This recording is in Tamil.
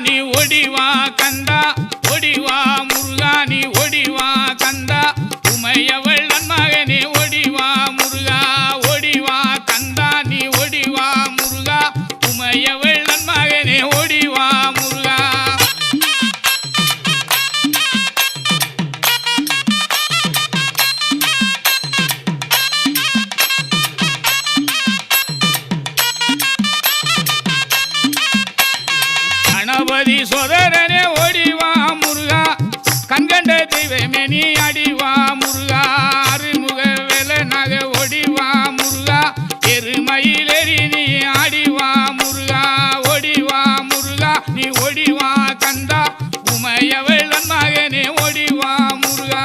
நீ ஒடிவா கந்தா ஒடிவா முருகா நீ ஒடிவா கந்தா உமையவள் நன்மகனே ஒடிவா முருகா ஒடிவா கந்தா நீ ஒடிவா முருகா உமையவள் நன்மகனே ஒடிவா முருகா கணபதி சோதரனே ஓடிவா முருகா கண்கண்ட தெய்வமே நீ அடிவா முருகா அருமுக வேலனாக ஓடிவா முருகா எருமயிலேறி நீ ஆடிவா முருகா ஓடிவா முருகா நீ ஓடிவா கந்தா உமையவள் மகனே ஓடிவா முருகா